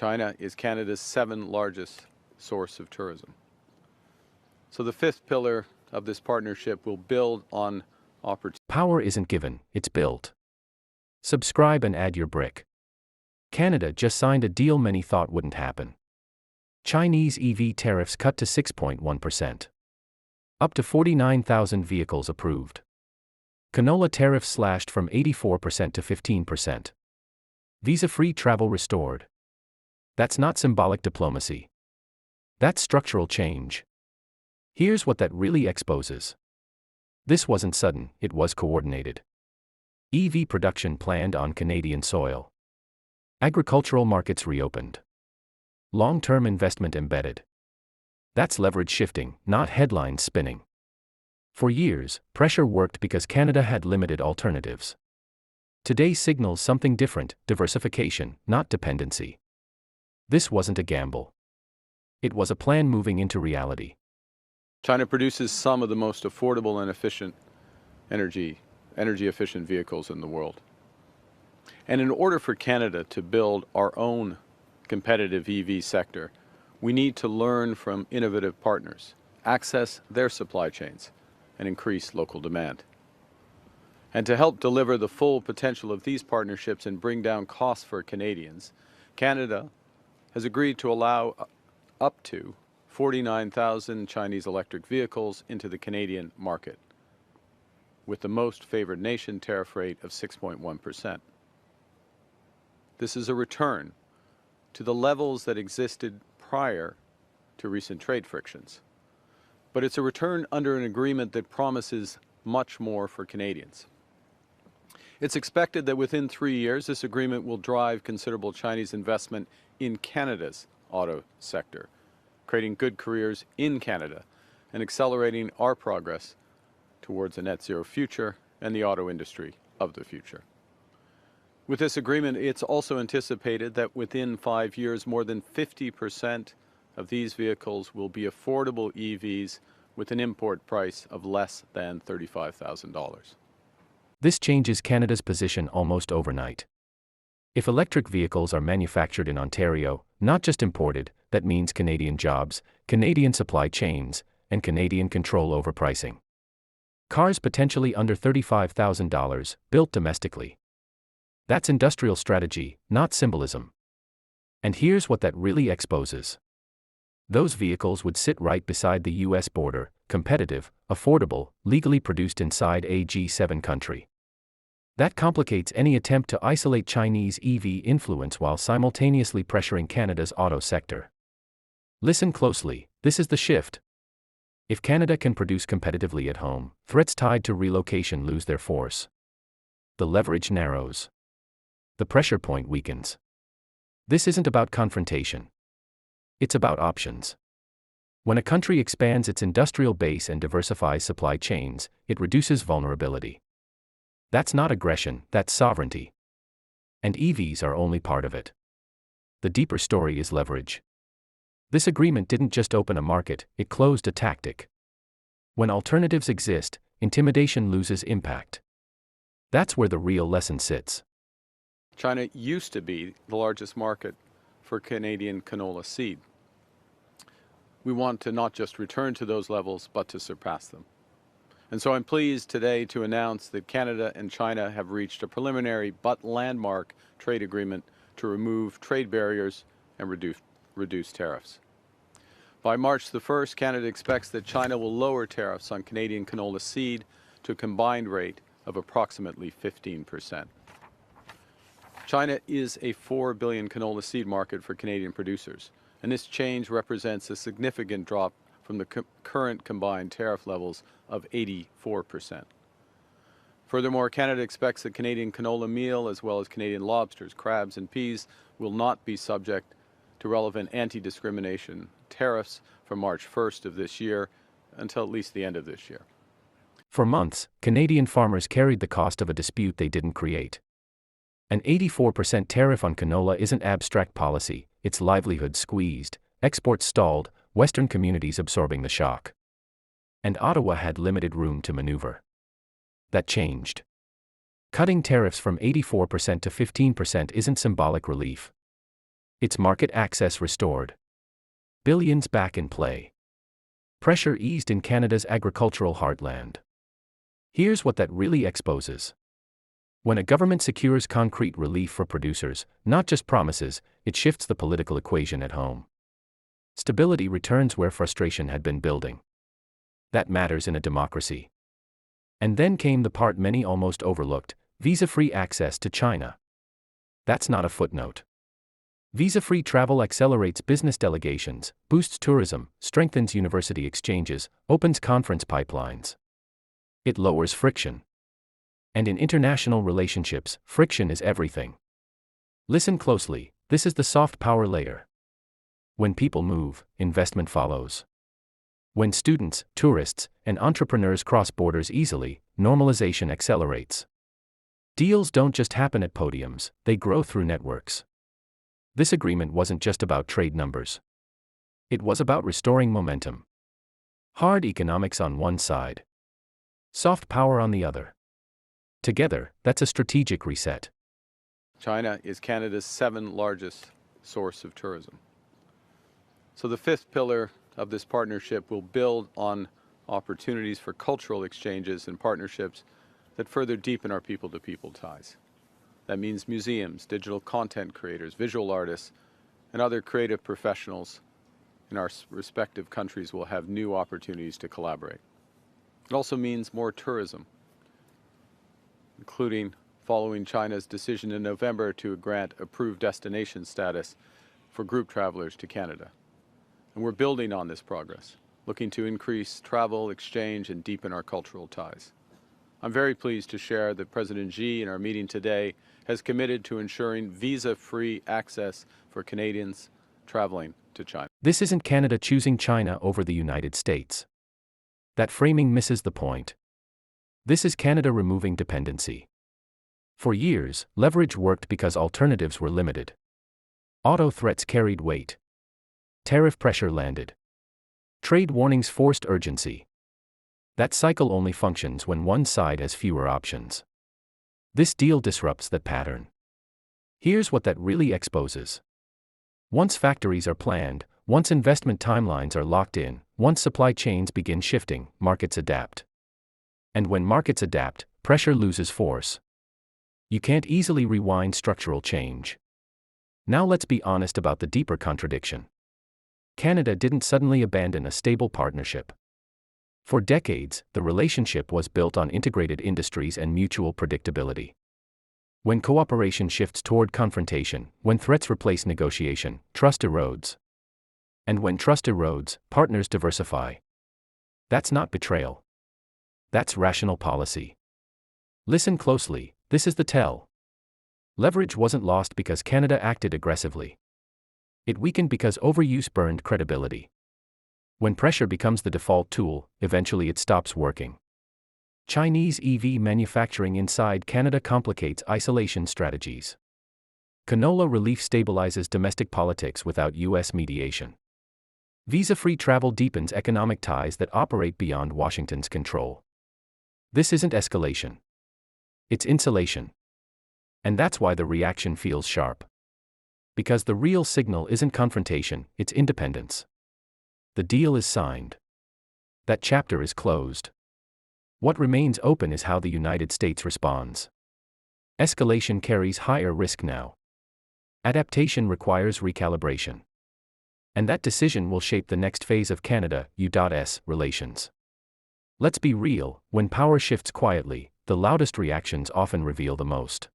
China is Canada's 7th largest source of tourism. So the 5th pillar of this partnership will build on opportunity. Power isn't given, it's built. Subscribe and add your brick. Canada just signed a deal many thought wouldn't happen. Chinese EV tariffs cut to 6.1%. Up to 49,000 vehicles approved. Canola tariffs slashed from 84% to 15%. Visa-free travel restored. That's not symbolic diplomacy. That's structural change. Here's what that really exposes. This wasn't sudden, it was coordinated. EV production planned on Canadian soil. Agricultural markets reopened. Long-term investment embedded. That's leverage shifting, not headlines spinning. For years, pressure worked because Canada had limited alternatives. Today signals something different: diversification, not dependency. This wasn't a gamble. It was a plan moving into reality. China produces some of the most affordable and efficient energy-efficient vehicles in the world. And in order for Canada to build our own competitive EV sector, we need to learn from innovative partners, access their supply chains, and increase local demand. And to help deliver the full potential of these partnerships and bring down costs for Canadians, Canada has agreed to allow up to 49,000 Chinese electric vehicles into the Canadian market, with the most favored nation tariff rate of 6.1%. This is a return to the levels that existed prior to recent trade frictions. But it's a return under an agreement that promises much more for Canadians. It's expected that within 3 years, this agreement will drive considerable Chinese investment in Canada's auto sector, creating good careers in Canada and accelerating our progress towards a net zero future and the auto industry of the future. With this agreement, it's also anticipated that within 5 years, more than 50% of these vehicles will be affordable EVs with an import price of less than $35,000. This changes Canada's position almost overnight. If electric vehicles are manufactured in Ontario, not just imported, that means Canadian jobs, Canadian supply chains, and Canadian control over pricing. Cars potentially under $35,000, built domestically. That's industrial strategy, not symbolism. And here's what that really exposes. Those vehicles would sit right beside the U.S. border, competitive, affordable, legally produced inside a G7 country. That complicates any attempt to isolate Chinese EV influence while simultaneously pressuring Canada's auto sector. Listen closely, this is the shift. If Canada can produce competitively at home, threats tied to relocation lose their force. The leverage narrows. The pressure point weakens. This isn't about confrontation. It's about options. When a country expands its industrial base and diversifies supply chains, it reduces vulnerability. That's not aggression, that's sovereignty. And EVs are only part of it. The deeper story is leverage. This agreement didn't just open a market, it closed a tactic. When alternatives exist, intimidation loses impact. That's where the real lesson sits. China used to be the largest market for Canadian canola seed. We want to not just return to those levels, but to surpass them. And so I'm pleased today to announce that Canada and China have reached a preliminary but landmark trade agreement to remove trade barriers and reduce tariffs. By March the 1st, Canada expects that China will lower tariffs on Canadian canola seed to a combined rate of approximately 15%. China is a $4 billion canola seed market for Canadian producers, and this change represents a significant drop from the current combined tariff levels of 84%. Furthermore, Canada expects that Canadian canola meal, as well as Canadian lobsters, crabs, and peas, will not be subject to relevant anti-discrimination tariffs from March 1st of this year until at least the end of this year. For months, Canadian farmers carried the cost of a dispute they didn't create. An 84% tariff on canola isn't abstract policy, it's livelihood squeezed, exports stalled, Western communities absorbing the shock. And Ottawa had limited room to maneuver. That changed. Cutting tariffs from 84% to 15% isn't symbolic relief. Its market access restored. Billions back in play. Pressure eased in Canada's agricultural heartland. Here's what that really exposes. When a government secures concrete relief for producers, not just promises, it shifts the political equation at home. Stability returns where frustration had been building. That matters in a democracy. And then came the part many almost overlooked: visa-free access to China. That's not a footnote. Visa-free travel accelerates business delegations, boosts tourism, strengthens university exchanges, opens conference pipelines. It lowers friction. And in international relationships, friction is everything. Listen closely, this is the soft power layer. When people move, investment follows. When students, tourists, and entrepreneurs cross borders easily, normalization accelerates. Deals don't just happen at podiums, they grow through networks. This agreement wasn't just about trade numbers. It was about restoring momentum. Hard economics on one side. Soft power on the other. Together, that's a strategic reset. China is Canada's 7th largest source of tourism. So the 5th pillar of this partnership will build on opportunities for cultural exchanges and partnerships that further deepen our people-to-people ties. That means museums, digital content creators, visual artists, and other creative professionals in our respective countries will have new opportunities to collaborate. It also means more tourism, including following China's decision in November to grant approved destination status for group travelers to Canada. And we're building on this progress, looking to increase travel, exchange, and deepen our cultural ties. I'm very pleased to share that President Xi, in our meeting today, has committed to ensuring visa-free access for Canadians traveling to China. This isn't Canada choosing China over the United States. That framing misses the point. This is Canada removing dependency. For years, leverage worked because alternatives were limited. Auto threats carried weight. Tariff pressure landed. Trade warnings forced urgency. That cycle only functions when one side has fewer options. This deal disrupts that pattern. Here's what that really exposes. Once factories are planned, once investment timelines are locked in, once supply chains begin shifting, markets adapt. And when markets adapt, pressure loses force. You can't easily rewind structural change. Now let's be honest about the deeper contradiction. Canada didn't suddenly abandon a stable partnership. For decades, the relationship was built on integrated industries and mutual predictability. When cooperation shifts toward confrontation, when threats replace negotiation, trust erodes. And when trust erodes, partners diversify. That's not betrayal. That's rational policy. Listen closely, this is the tell. Leverage wasn't lost because Canada acted aggressively. It weakened because overuse burned credibility. When pressure becomes the default tool, eventually it stops working. Chinese EV manufacturing inside Canada complicates isolation strategies. Canola relief stabilizes domestic politics without U.S. mediation. Visa-free travel deepens economic ties that operate beyond Washington's control. This isn't escalation. It's insulation. And that's why the reaction feels sharp. Because the real signal isn't confrontation, it's independence. The deal is signed. That chapter is closed. What remains open is how the United States responds. Escalation carries higher risk now. Adaptation requires recalibration. And that decision will shape the next phase of Canada-U.S. relations. Let's be real, when power shifts quietly, the loudest reactions often reveal the most.